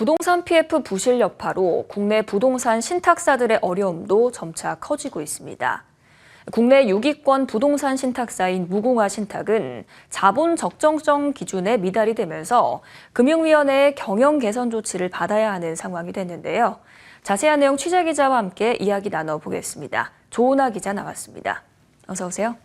부동산 PF 부실 여파로 국내 부동산 신탁사들의 어려움도 점차 커지고 있습니다. 국내 6위권 부동산 신탁사인 무궁화 신탁은 자본 적정성 기준에 미달이 되면서 금융위원회의 경영 개선 조치를 받아야 하는 상황이 됐는데요. 자세한 내용 취재기자와 함께 이야기 나눠보겠습니다. 조은아 기자 나왔습니다. 어서 오세요.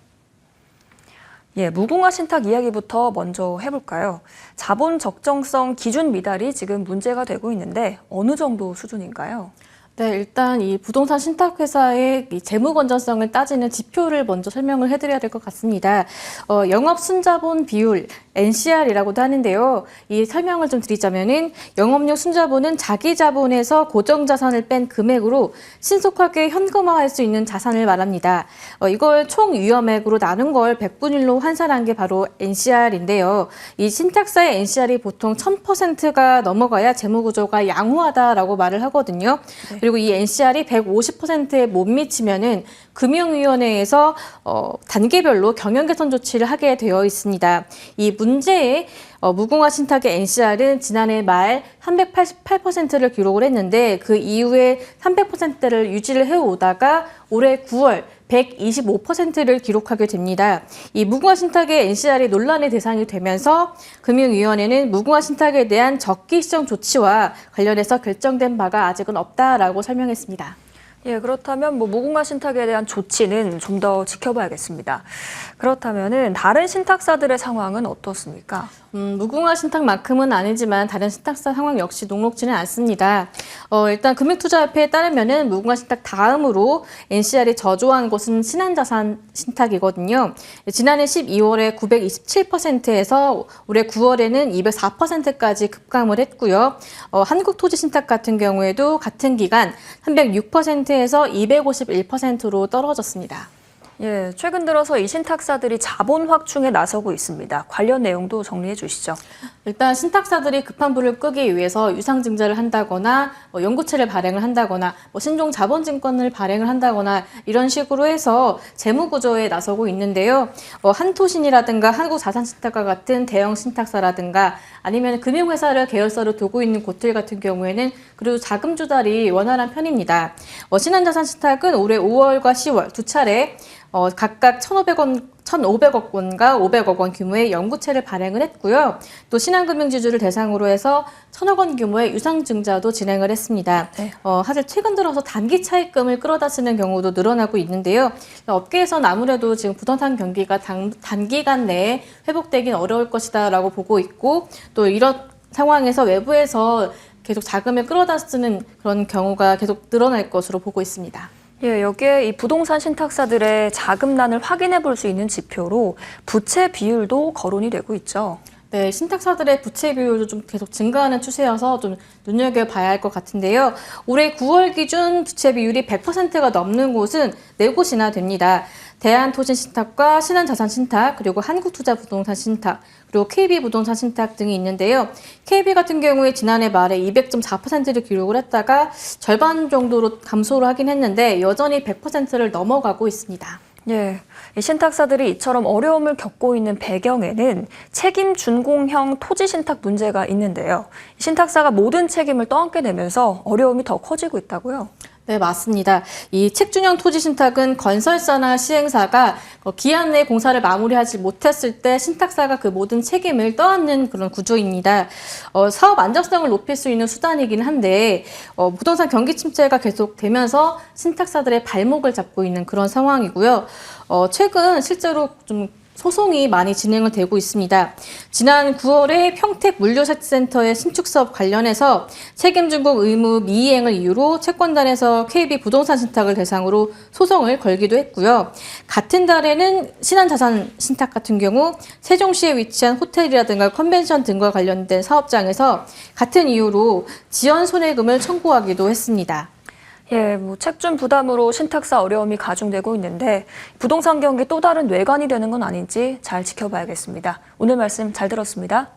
무궁화 신탁 이야기부터 먼저 해볼까요? 자본 적정성 기준 미달이 지금 문제가 되고 있는데 어느 정도 수준인가요? 네, 일단 이 부동산 신탁회사의 이 재무 건전성을 따지는 지표를 먼저 설명을 해드려야 될 것 같습니다. 영업 순자본 비율, NCR이라고도 하는데요. 이 설명을 좀 드리자면은 영업용 순자본은 자기 자본에서 고정 자산을 뺀 금액으로 신속하게 현금화할 수 있는 자산을 말합니다. 이걸 총 위험액으로 나눈 걸 백분율로 환산한 게 바로 NCR인데요. 이 신탁사의 NCR이 보통 1000%가 넘어가야 재무 구조가 양호하다라고 말을 하거든요. 네. 그리고 이 NCR이 150%에 못 미치면은 금융위원회에서 단계별로 경영 개선 조치를 하게 되어 있습니다. 이 문제의 무궁화 신탁의 NCR은 지난해 말 388%를 기록을 했는데 그 이후에 300%대를 유지를 해오다가 올해 9월 125%를 기록하게 됩니다. 이 무궁화 신탁의 NCR이 논란의 대상이 되면서 금융위원회는 무궁화 신탁에 대한 적기시정 조치와 관련해서 결정된 바가 아직은 없다라고 설명했습니다. 그렇다면 무궁화 신탁에 대한 조치는 좀 더 지켜봐야겠습니다. 그렇다면은 다른 신탁사들의 상황은 어떻습니까? 무궁화 신탁만큼은 아니지만 다른 신탁사 상황 역시 녹록지는 않습니다. 일단 금융투자협회에 따르면은 무궁화 신탁 다음으로 NCR이 저조한 곳은 신한자산 신탁이거든요. 지난해 12월에 927%에서 올해 9월에는 204%까지 급감을 했고요. 한국토지신탁 같은 경우에도 같은 기간 306%에서 251%로 떨어졌습니다. 최근 들어서 이 신탁사들이 자본 확충에 나서고 있습니다. 관련 내용도 정리해 주시죠. 일단 신탁사들이 급한 불을 끄기 위해서 유상증자를 한다거나 연구체를 발행을 한다거나 신종 자본증권을 발행을 한다거나 이런 식으로 해서 재무구조에 나서고 있는데요. 한토신이라든가 한국자산신탁과 같은 대형 신탁사라든가 아니면 금융회사를 계열사로 두고 있는 곳들 같은 경우에는 그래도 자금 조달이 원활한 편입니다. 신한자산신탁은 올해 5월과 10월 두 차례 각각 1,500억 원과 500억 원 규모의 연구체를 발행을 했고요. 또 신한금융지주를 대상으로 해서 1,000억 원 규모의 유상증자도 진행을 했습니다. 사실 최근 들어서 단기 차입금을 끌어다 쓰는 경우도 늘어나고 있는데요. 업계에서는 아무래도 지금 부동산 경기가 단기간 내에 회복되긴 어려울 것이다라고 보고 있고 또 이런 상황에서 외부에서 계속 자금을 끌어다 쓰는 그런 경우가 계속 늘어날 것으로 보고 있습니다. 여기에 이 부동산 신탁사들의 자금난을 확인해 볼 수 있는 지표로 부채 비율도 거론이 되고 있죠. 네, 신탁사들의 부채 비율도 좀 계속 증가하는 추세여서 좀 눈여겨봐야 할 것 같은데요. 올해 9월 기준 부채 비율이 100%가 넘는 곳은 4곳이나 됩니다. 대한토지신탁과 신한자산신탁, 그리고 한국투자부동산신탁, 그리고 KB부동산신탁 등이 있는데요. KB 같은 경우에 지난해 말에 200.4%를 기록을 했다가 절반 정도로 감소를 하긴 했는데 여전히 100%를 넘어가고 있습니다. 이 신탁사들이 이처럼 어려움을 겪고 있는 배경에는 책임 준공형 토지 신탁 문제가 있는데요. 신탁사가 모든 책임을 떠안게 되면서 어려움이 더 커지고 있다고요? 네, 맞습니다. 이 책준형 토지 신탁은 건설사나 시행사가 기한 내에 공사를 마무리하지 못했을 때 신탁사가 그 모든 책임을 떠안는 그런 구조입니다. 사업 안정성을 높일 수 있는 수단이긴 한데 부동산 경기 침체가 계속되면서 신탁사들의 발목을 잡고 있는 그런 상황이고요. 최근 실제로 좀 소송이 많이 진행을 되고 있습니다. 지난 9월에 평택 물류센터의 신축 사업 관련해서 책임준공 의무 미이행을 이유로 채권단에서 KB 부동산 신탁을 대상으로 소송을 걸기도 했고요. 같은 달에는 신한자산 신탁 같은 경우 세종시에 위치한 호텔이라든가 컨벤션 등과 관련된 사업장에서 같은 이유로 지연 손해금을 청구하기도 했습니다. 책준 부담으로 신탁사 어려움이 가중되고 있는데 부동산 경기 또 다른 뇌관이 되는 건 아닌지 잘 지켜봐야겠습니다. 오늘 말씀 잘 들었습니다.